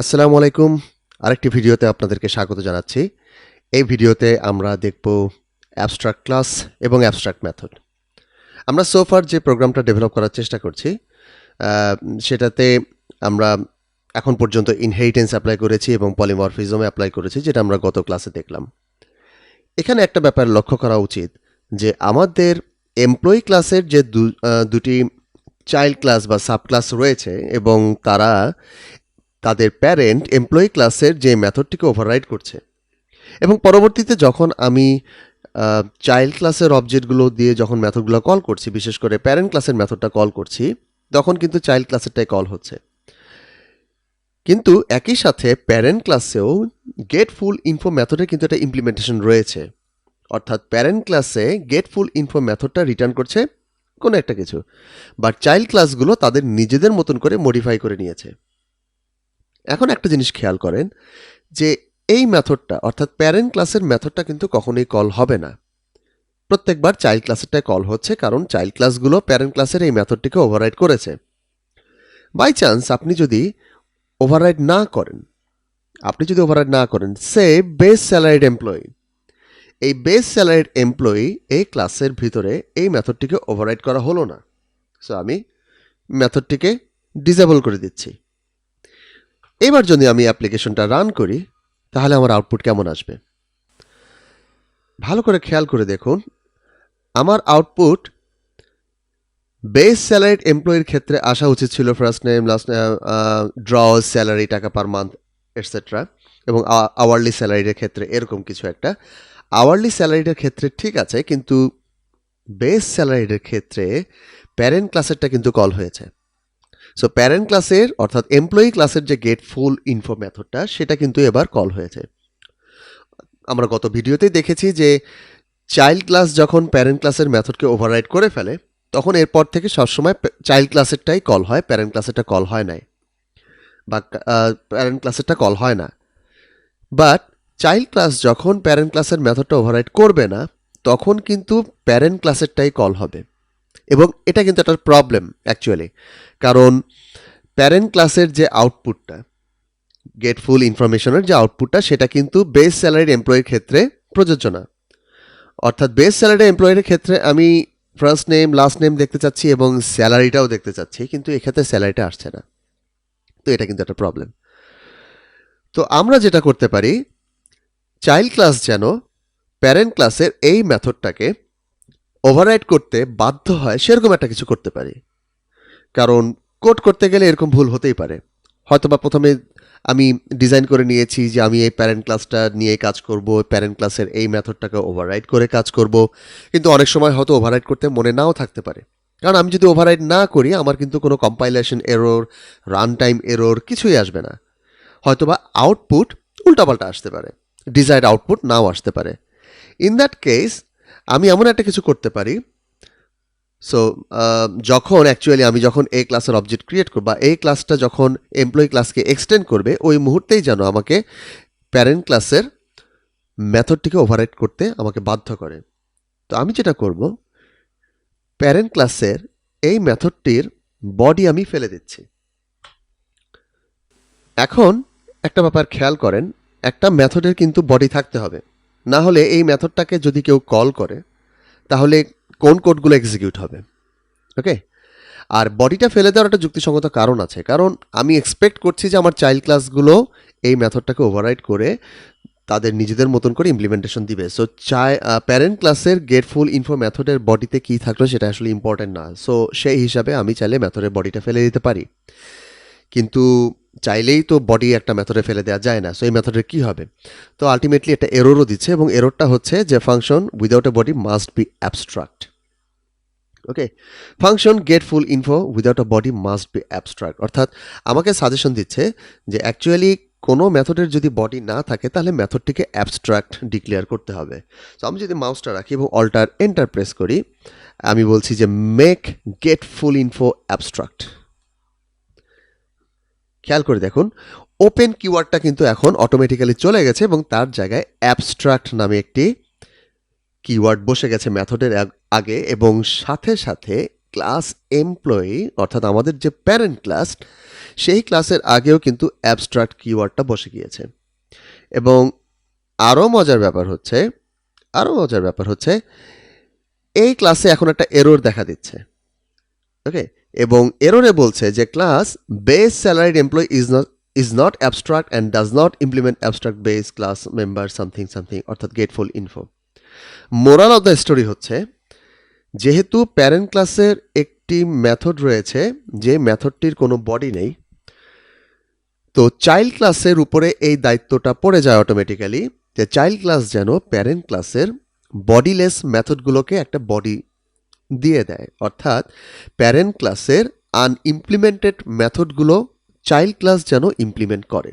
আসসালামু আলাইকুম। আরেকটি ভিডিওতে আপনাদেরকে স্বাগত জানাচ্ছি। এই ভিডিওতে আমরা দেখব অ্যাবস্ট্রাক্ট ক্লাস এবং অ্যাবস্ট্রাক্ট মেথড। আমরা সো ফার যে প্রোগ্রামটা ডেভেলপ করার চেষ্টা করছি আ সেটাতে আমরা এখন পর্যন্ত ইনহেরিটেন্স এপ্লাই করেছি এবং পলিমরফিজম এপ্লাই করেছি, যেটা আমরা গত ক্লাসে দেখলাম। এখানে একটা ব্যাপার লক্ষ্য করা উচিত যে আমাদের এমপ্লয়ি ক্লাসের যে দুটি চাইল্ড ক্লাস বা সাব ক্লাস রয়েছে এবং তারা তাদের প্যারেন্ট এমপ্লয়ি ক্লাসের যে মেথডটিকে ওভাররাইড করছে, এবং পরবর্তীতে যখন আমি চাইল্ড ক্লাসের অবজেক্টগুলো দিয়ে যখন মেথডগুলো কল করছি, বিশেষ করে প্যারেন্ট ক্লাসের মেথডটা কল করছি, তখন কিন্তু চাইল্ড ক্লাসেরটাই কল হচ্ছে। কিন্তু একই সাথে প্যারেন্ট ক্লাসেও গেট ফুল ইনফো মেথডের কিন্তু একটা ইমপ্লিমেন্টেশন রয়েছে। অর্থাৎ প্যারেন্ট ক্লাসে গেট ফুল ইনফো মেথডটা রিটার্ন করছে কোনো একটা কিছু, বাট চাইল্ড ক্লাসগুলো তাদের নিজেদের মতন করে মডিফাই করে নিয়েছে। এখন একটা জিনিস খেয়াল করেন যে এই মেথডটা অর্থাৎ প্যারেন্ট ক্লাসের মেথডটা কিন্তু কখনোই কল হবে না। প্রত্যেকবার চাইল্ড ক্লাসেরটাই কল হচ্ছে, কারণ চাইল্ড ক্লাসগুলো প্যারেন্ট ক্লাসের এই মেথডটিকে ওভাররাইড করেছে। বাই চান্স আপনি যদি ওভাররাইড না করেন সে বেস স্যালারিড এমপ্লয়ি, এই বেস স্যালারিড এমপ্লয়ি এই ক্লাসের ভিতরে এই মেথডটিকে ওভাররাইড করা হলো না, সো আমি মেথডটিকে ডিসেবল করে দিচ্ছি। এবার যদি আমি অ্যাপ্লিকেশনটা রান করি তাহলে আমার আউটপুট কেমন আসবে ভালো করে খেয়াল করে দেখুন। আমার আউটপুট বেস স্যালারিড এমপ্লয়ির ক্ষেত্রে আসা উচিত ছিল first name, last name, draw salary, টাকা পার মান্থ, এটসেট্রা, এবং আওয়ারলি স্যালারির ক্ষেত্রে এরকম কিছু একটা। আওয়ারলি স্যালারিটার ক্ষেত্রে ঠিক আছে, কিন্তু বেস স্যালারির ক্ষেত্রে প্যারেন্ট ক্লাসেরটা কিন্তু কল হয়েছে। সো প্যারেন্ট ক্লাসের অর্থাৎ এমপ্লয়ি ক্লাসের যে গেট ফুল ইনফো মেথডটা সেটা কিন্তু এবার কল হয়েছে। আমরা গত ভিডিওতেই দেখেছি যে চাইল্ড ক্লাস যখন প্যারেন্ট ক্লাসের মেথডকে ওভাররাইড করে ফেলে তখন এরপর থেকে সবসময় চাইল্ড ক্লাসেরটাই কল হয়, প্যারেন্ট ক্লাসেরটা কল হয় নাই, বা প্যারেন্ট ক্লাসেরটা কল হয় না। বাট চাইল্ড ক্লাস যখন প্যারেন্ট ক্লাসের মেথডটা ওভাররাইড করবে না তখন কিন্তু প্যারেন্ট ক্লাসেরটাই কল হবে, এবং এটা কিন্তু একটা প্রবলেম অ্যাকচুয়ালি, কারণ প্যারেন্ট ক্লাসের যে আউটপুটটা গেট ফুল ইনফরমেশনের যে আউটপুটটা সেটা কিন্তু বেস স্যালারিড এমপ্লয়ির ক্ষেত্রে প্রযোজ্য না। অর্থাৎ বেস স্যালারি এমপ্লয়ির ক্ষেত্রে আমি ফার্স্ট নেম, লাস্ট নেম দেখতে চাচ্ছি এবং স্যালারিটাও দেখতে চাচ্ছি, কিন্তু এক্ষেত্রে স্যালারিটা আসছে না। তো এটা কিন্তু একটা প্রবলেম। তো আমরা যেটা করতে পারি, চাইল্ড ক্লাস যেন প্যারেন্ট ক্লাসের এই মেথডটাকে ওভাররাইড করতে বাধ্য হয় সেরকম একটা কিছু করতে পারি। কারণ কোড করতে গেলে এরকম ভুল হতেই পারে। হয়তোবা প্রথমে আমি ডিজাইন করে নিয়েছি যে আমি এই প্যারেন্ট ক্লাসটা নিয়ে কাজ করব, প্যারেন্ট ক্লাসের এই মেথডটাকে ওভাররাইড করে কাজ করব, কিন্তু অনেক সময় হয়তো ওভাররাইড করতে মনে নাও থাকতে পারে। কারণ আমি যদি ওভাররাইড না করি আমার কিন্তু কোনো compilation error, run time error কিছুই আসবে না। হয়তোবা আউটপুট উল্টাপাল্টা আসতে পারে, ডিজায়ার্ড আউটপুট নাও আসতে পারে। ইন দ্যাট কেস আমি এমন একটা কিছু করতে পারি। সো যখন অ্যাকচুয়ালি আমি যখন এই ক্লাসের অবজেক্ট ক্রিয়েট করব বা এই ক্লাসটা যখন এমপ্লয়ি ক্লাসকে এক্সটেন্ড করবে ওই মুহূর্তেই যেন আমাকে প্যারেন্ট ক্লাসের মেথডটিকে ওভাররাইড করতে আমাকে বাধ্য করে। তো আমি যেটা করব, প্যারেন্ট ক্লাসের এই মেথডটির বডি আমি ফেলে দিচ্ছি। এখন একটা ব্যাপার খেয়াল করেন, একটা মেথডের কিন্তু বডি থাকতে হবে, না হলে এই মেথডটাকে যদি কেউ কল করে তাহলে কোন কোডগুলো এক্সিকিউট হবে। ওকে, আর বডিটা ফেলে দেওয়ার একটা যুক্তিসঙ্গত কারণ আছে, কারণ আমি এক্সপেক্ট করছি যে আমার চাইল্ড ক্লাসগুলো এই মেথডটাকে ওভাররাইড করে তাদের নিজেদের মতন করে ইমপ্লিমেন্টেশন দিবে। সো প্যারেন্ট ক্লাসের গেট ফুল ইনফো মেথডের বডিতে কী থাকলো সেটা আসলে ইম্পর্টেন্ট না। সো সেই হিসাবে আমি চাইলে মেথডের বডিটা ফেলে দিতে পারি, কিন্তু চাইলেই তো বডি একটা মেথডে ফেলে দেওয়া যায় না। সো এই মেথডের কী হবে? তো আলটিমেটলি একটা এররও দিচ্ছে, এবং এররটা হচ্ছে যে function without a body must be abstract. Okay, function gate full info without a body must be abstract, অর্থাৎ আমাকে সাজেশন দিচ্ছে যে অ্যাকচুয়ালি কোনো মেথডের যদি বডি না থাকে তাহলে মেথডটিকে অ্যাবস্ট্রাক্ট ডিক্লেয়ার করতে হবে। তো আমি যদি মাউসটা রাখি এবং অল্টার এন্টার প্রেস করি, আমি বলছি যে মেক গেট ফুল ইনফো অ্যাবস্ট্রাক্ট। খেয়াল করে দেখুন ওপেন কিওয়ার্ডটা কিন্তু এখন অটোমেটিক্যালি চলে গেছে এবং তার জায়গায় অ্যাবস্ট্রাক্ট নামে একটি কিওয়ার্ড বসে গেছে মেথডের আগে, এবং সাথে সাথে ক্লাস এমপ্লয়ি অর্থাৎ আমাদের যে প্যারেন্ট ক্লাস, সেই ক্লাসের আগেও কিন্তু অ্যাবস্ট্রাক্ট কিওয়ার্ডটা বসে গিয়েছে। এবং আরও মজার ব্যাপার হচ্ছে এই ক্লাসে এখন একটা এরর দেখা দিচ্ছে। ওকে, এবং এররে বলছে যে class base salaried employee is not abstract and does not implement abstract base class member something something, অর্থাৎ get full info. Moral of the story হচ্ছে, যেহেতু প্যারেন্ট ক্লাসের একটি মেথড রয়েছে যে মেথডটির কোনো বডি নেই, তো চাইল্ড ক্লাসের উপরে এই দায়িত্বটা পড়ে যায় অটোমেটিক্যালি যে চাইল্ড ক্লাস যেন প্যারেন্ট ক্লাসের বডিলেস মেথডগুলোকে একটা বডি দিয়ে দেয়। অর্থাৎ প্যারেন্ট ক্লাসের আনইমপ্লিমেন্টেড মেথডগুলো চাইল্ড ক্লাস যেন ইমপ্লিমেন্ট করে।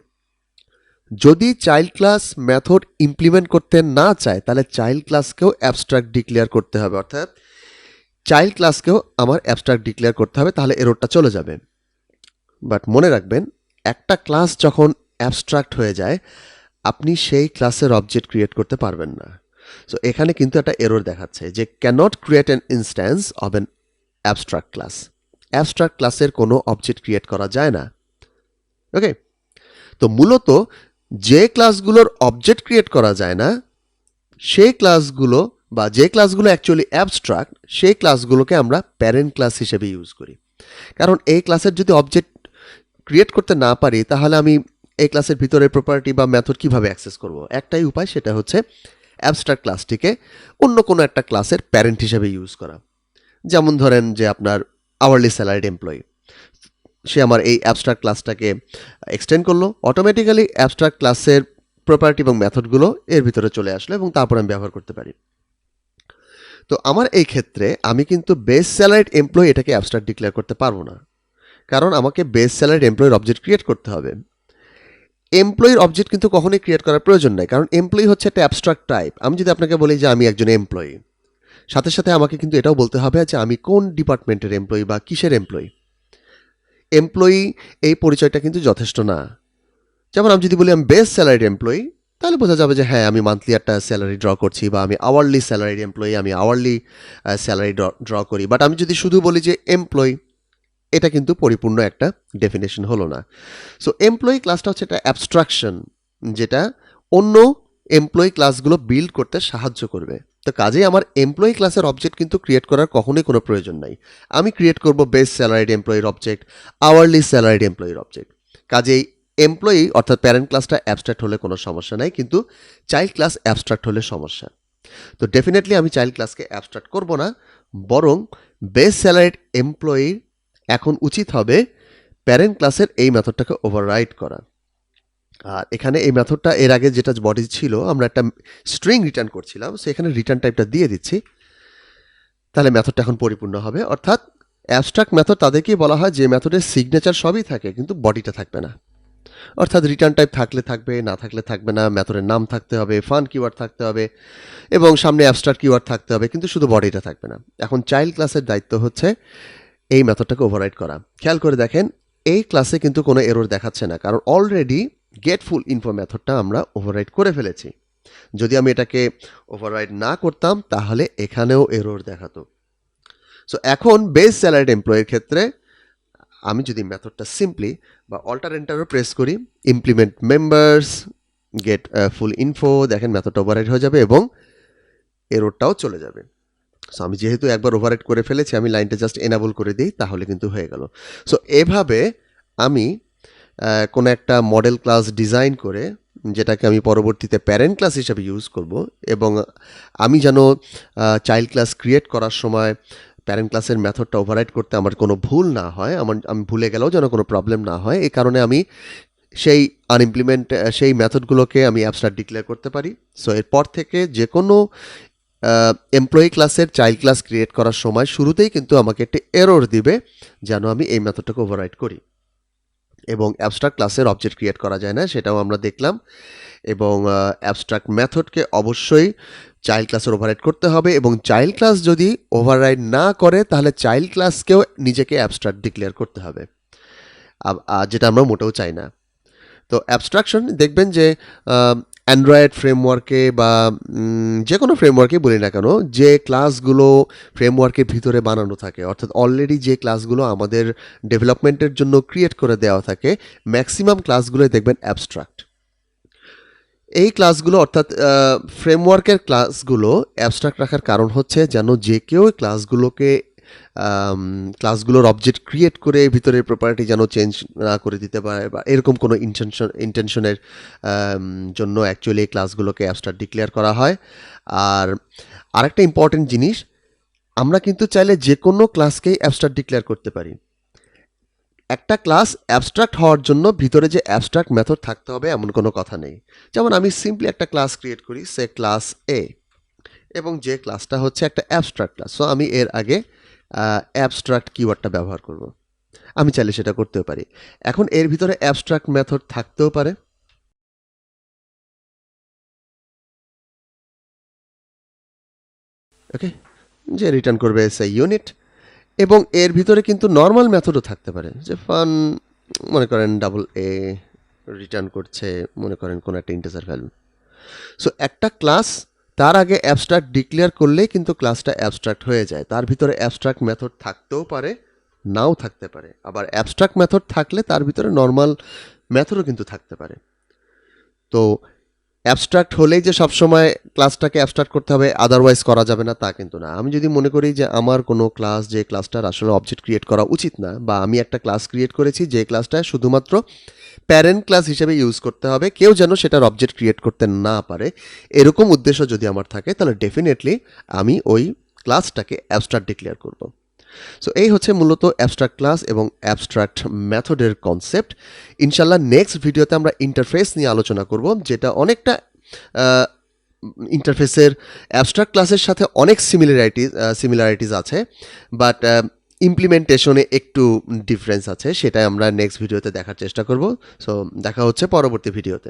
যদি চাইল্ড ক্লাস মেথড ইমপ্লিমেন্ট করতে না চায় তাহলে চাইল্ড ক্লাসকেও অ্যাবস্ট্রাক্ট ডিক্লেয়ার করতে হবে, অর্থাৎ চাইল্ড ক্লাসকেও আমার অ্যাবস্ট্রাক্ট ডিক্লেয়ার করতে হবে, তাহলে এররটা চলে যাবে। বাট মনে রাখবেন, একটা ক্লাস যখন অ্যাবস্ট্রাক্ট হয়ে যায় আপনি সেই ক্লাসের অবজেক্ট ক্রিয়েট করতে পারবেন না। সো এখানে কিন্তু একটা এরর দেখাচ্ছে যে cannot create an instance of an abstract class. Abstract ক্লাসের কোনো অবজেক্ট ক্রিয়েট করা যায় না। ওকে, তো মূলত যে ক্লাসগুলোর অবজেক্ট ক্রিয়েট করা যায় না সেই ক্লাসগুলো বা যে ক্লাসগুলো অ্যাকচুয়ালি অ্যাবস্ট্রাক্ট সেই ক্লাসগুলোকে আমরা প্যারেন্ট ক্লাস হিসেবে ইউজ করি। কারণ এই ক্লাসের যদি অবজেক্ট ক্রিয়েট করতে না পারি তাহলে আমি এই ক্লাসের ভিতরে প্রপার্টি বা মেথড কিভাবে অ্যাক্সেস করব? একটাই উপায়, সেটা হচ্ছে অ্যাবস্ট্রাক্ট ক্লাসটিকে অন্য কোনো একটা ক্লাসের প্যারেন্ট হিসেবে ইউজ করা। যেমন ধরেন যে আপনার আওয়ারলি স্যালারিড এমপ্লয়ি, সে আমার এই অ্যাবস্ট্রাক্ট ক্লাসটাকে এক্সটেন্ড করলো, অটোমেটিক্যালি অ্যাবস্ট্রাক্ট ক্লাসের প্রপার্টি এবং মেথডগুলো এর ভিতরে চলে আসলো এবং তারপর আমি ব্যবহার করতে পারি। তো আমার এই ক্ষেত্রে আমি কিন্তু বেস স্যালারিড এমপ্লয়ি এটাকে অ্যাবস্ট্রাক্ট ডিক্লেয়ার করতে পারবো না, কারণ আমাকে বেস স্যালারিড এমপ্লয়ির অবজেক্ট ক্রিয়েট করতে হবে। এমপ্লয়ির অবজেক্ট কিন্তু কখনোই ক্রিয়েট করার প্রয়োজন নাই, কারণ এমপ্লয়ি হচ্ছে একটা অ্যাবস্ট্রাক্ট টাইপ। আমি যদি আপনাকে বলি যে আমি একজন এমপ্লয়ি, সাথে সাথে আমাকে কিন্তু এটাও বলতে হবে যে আমি কোন ডিপার্টমেন্টের এমপ্লয়ি বা কিসের এমপ্লয়ি। এমপ্লয়ি এই পরিচয়টা কিন্তু যথেষ্ট না। যেমন আমি যদি বলি আমি বেস স্যালারিড এমপ্লয়ি, তাহলে বোঝা যাবে যে হ্যাঁ আমি মান্থলি একটা স্যালারি ড্র করছি, বা আমি আওয়ারলি স্যালারিড এমপ্লয়ি, আমি আওয়ারলি স্যালারি ড্র করি। বাট আমি যদি শুধু বলি যে এমপ্লয়ি, এটা কিন্তু পরিপূর্ণ একটা ডেফিনেশন হলো না। সো এমপ্লয়ি ক্লাসটা হচ্ছে একটা অ্যাবস্ট্রাকশন যেটা অন্য এমপ্লয়ি ক্লাসগুলো বিল্ড করতে সাহায্য করবে। তো কাজেই আমার এমপ্লয়ি ক্লাসের অবজেক্ট কিন্তু ক্রিয়েট করার কখনোই কোনো প্রয়োজন নাই। আমি ক্রিয়েট করব বেস স্যালারিড এমপ্লয়ির অবজেক্ট, আওয়ারলি স্যালারিড এমপ্লয়ির অবজেক্ট। কাজেই এমপ্লয়ি অর্থাৎ প্যারেন্ট ক্লাসটা অ্যাবস্ট্রাক্ট হলে কোনো সমস্যা নাই, কিন্তু চাইল্ড ক্লাস অ্যাবস্ট্রাক্ট হলে সমস্যা। তো ডেফিনেটলি আমি চাইল্ড ক্লাসকে অ্যাবস্ট্রাক্ট করব না, বরং বেস স্যালারিড এমপ্লয়ির এখন উচিত হবে প্যারেন্ট ক্লাসের এই মেথডটাকে ওভাররাইড করা। আর এখানে এই মেথডটা এর আগে যেটা বডি ছিল, আমরা একটা স্ট্রিং রিটার্ন করছিলাম, সো এখানে রিটার্ন টাইপটা দিয়ে দিচ্ছি, তাহলে মেথডটা এখন পরিপূর্ণ হবে। অর্থাৎ অ্যাবস্ট্রাক্ট মেথড তাদেরকেই বলা হয় যে মেথডের সিগনেচার সবই থাকে কিন্তু বডিটা থাকবে না। অর্থাৎ রিটার্ন টাইপ থাকলে থাকবে, না থাকলে থাকবে না, মেথডের নাম থাকতে হবে, ফান কিওয়ার্ড থাকতে হবে এবং সামনে অ্যাবস্ট্রাক্ট কিওয়ার্ড থাকতে হবে, কিন্তু শুধু বডিটা থাকবে না। এখন চাইল্ড ক্লাসের দায়িত্ব হচ্ছে এই মেথডটাকে ওভাররাইড করা। খেয়াল করে দেখেন এই ক্লাসে কিন্তু কোনো এরর দেখাচ্ছে না, কারণ অলরেডি গেটফুল ইনফো মেথডটা আমরা ওভাররাইড করে ফেলেছি। যদি আমি এটাকে ওভাররাইড না করতাম তাহলে এখানেও এরর দেখাতো। সো এখন বেস স্যালারিড এমপ্লয়ের ক্ষেত্রে আমি যদি মেথডটা সিম্পলি বা অল্টার এন্টারও প্রেস করি, ইমপ্লিমেন্ট মেম্বার্স গেট ফুল ইনফো, দেখেন মেথডটা ওভাররাইড হয়ে যাবে এবং এররটাও চলে যাবে। সো আমি যেহেতু একবার ওভাররাইড করে ফেলেছি, আমি লাইনটা জাস্ট এনাবল করে দিই, তাহলে কিন্তু হয়ে গেল। সো এভাবে আমি কোনো একটা মডেল ক্লাস ডিজাইন করে যেটাকে আমি পরবর্তীতে প্যারেন্ট ক্লাস হিসেবে ইউজ করব, এবং আমি যেন চাইল্ড ক্লাস ক্রিয়েট করার সময় প্যারেন্ট ক্লাসের মেথডটা ওভাররাইড করতে আমার কোনো ভুল না হয়, আমি ভুলে গেলেও যেন কোনো প্রবলেম না হয়, এই কারণে আমি সেই সেই মেথডগুলোকে আমি অ্যাবস্ট্রাক্ট ডিক্লেয়ার করতে পারি। সো এরপর থেকে যে কোনো এমপ্লয়ি ক্লাসের চাইল্ড ক্লাস ক্রিয়েট করার সময় শুরুতেই কিন্তু আমাকে একটা এরর দিবে যেন আমি এই মেথডটাকে ওভাররাইড করি। এবং অ্যাবস্ট্রাক্ট ক্লাসের অবজেক্ট ক্রিয়েট করা যায় না, সেটাও আমরা দেখলাম। এবং অ্যাবস্ট্রাক্ট মেথডকে অবশ্যই চাইল্ড ক্লাসের ওভাররাইড করতে হবে, এবং চাইল্ড ক্লাস যদি ওভাররাইড না করে তাহলে চাইল্ড ক্লাসকেও নিজেকে অ্যাবস্ট্রাক্ট ডিক্লেয়ার করতে হবে, যেটা আমরা মোটেও চাই না। তো অ্যাবস্ট্রাকশন দেখবেন যে অ্যান্ড্রয়েড ফ্রেমওয়ার্কে বা যে কোনো ফ্রেমওয়ার্কে বলি না কেন, যে ক্লাসগুলো ফ্রেমওয়ার্কের ভিতরে বানানো থাকে, অর্থাৎ অলরেডি যে ক্লাসগুলো আমাদের ডেভেলপমেন্টের জন্য ক্রিয়েট করে দেওয়া থাকে, ম্যাক্সিমাম ক্লাসগুলোই দেখবেন অ্যাবস্ট্রাক্ট। এই ক্লাসগুলো অর্থাৎ ফ্রেমওয়ার্কের ক্লাসগুলো অ্যাবস্ট্রাক্ট রাখার কারণ হচ্ছে যেন যে কেউ ক্লাসগুলোকে ক্লাসগুলোর অবজেক্ট ক্রিয়েট করে ভিতরের প্রপার্টি যেন চেঞ্জ না করে দিতে পারে বা এরকম কোনো ইন্টেনশনের জন্য অ্যাকচুয়ালি এই ক্লাসগুলোকে অ্যাবস্ট্রাক্ট ডিক্লেয়ার করা হয়। আর আরেকটা ইম্পর্টেন্ট জিনিস, আমরা কিন্তু চাইলে যে কোনো ক্লাসকেই অ্যাবস্ট্রাক্ট ডিক্লেয়ার করতে পারি। একটা ক্লাস অ্যাবস্ট্রাক্ট হওয়ার জন্য ভিতরে যে অ্যাবস্ট্রাক্ট মেথড থাকতে হবে এমন কোনো কথা নেই। যেমন আমি সিম্পলি একটা ক্লাস ক্রিয়েট করি, সে ক্লাস এ, এবং যে ক্লাসটা হচ্ছে একটা অ্যাবস্ট্রাক্ট ক্লাস, সো আমি এর আগে অ্যাবস্ট্রাক্ট কিওয়ার্ডটা ব্যবহার করব। আমি চাইলে সেটা করতেও পারি। এখন এর ভিতরে অ্যাবস্ট্রাক্ট মেথড থাকতেও পারে, ওকে, যে রিটার্ন করবে সে ইউনিট, এবং এর ভিতরে কিন্তু নর্মাল মেথডও থাকতে পারে, যে ফান, মনে করেন ডাবল এ রিটার্ন করছে, মনে করেন কোনো একটা ইন্টিজার ভ্যালু। সো একটা ক্লাস তার আগে অ্যাবস্ট্রাক্ট ডিক্লেয়ার করলেই কিন্তু ক্লাসটা অ্যাবস্ট্রাক্ট হয়ে যায়। তার ভিতরে অ্যাবস্ট্রাক্ট মেথড থাকতেও পারে, নাও থাকতে পারে। আবার অ্যাবস্ট্রাক্ট মেথড থাকলে তার ভিতরে নর্মাল মেথডও কিন্তু থাকতে পারে। তো অ্যাবস্ট্রাক্ট হলেই যে সবসময় ক্লাসটাকে অ্যাবস্ট্রাক্ট করতে হবে, আদারওয়াইজ করা যাবে না তা কিন্তু না। আমি যদি মনে করি যে আমার কোনো ক্লাস, যে ক্লাসটার আসলে অবজেক্ট ক্রিয়েট করা উচিত না, বা আমি একটা ক্লাস ক্রিয়েট করেছি যে ক্লাসটা শুধুমাত্র প্যারেন্ট ক্লাস হিসেবে ইউজ করতে হবে, কেউ যেন সেটার অবজেক্ট ক্রিয়েট করতে না পারে, এরকম উদ্দেশ্য যদি আমার থাকে, তাহলে ডেফিনেটলি আমি ওই ক্লাসটাকে অ্যাবস্ট্রাক্ট ডিক্লেয়ার করব। সো এই হচ্ছে মূলত অ্যাবস্ট্রাক্ট ক্লাস এবং অ্যাবস্ট্রাক্ট মেথডের কনসেপ্ট। ইনশাল্লাহ নেক্সট ভিডিওতে আমরা ইন্টারফেস নিয়ে আলোচনা করব, যেটা অনেকটা ইন্টারফেসের অ্যাবস্ট্রাক্ট ক্লাসের সাথে অনেক সিমিলারিটিস আছে, বাট ইমপ্লিমেন্টেশনে একটু ডিফারেন্স আছে, সেটাই আমরা নেক্সট ভিডিওতে দেখার চেষ্টা করব। সো দেখা হচ্ছে পরবর্তী ভিডিওতে।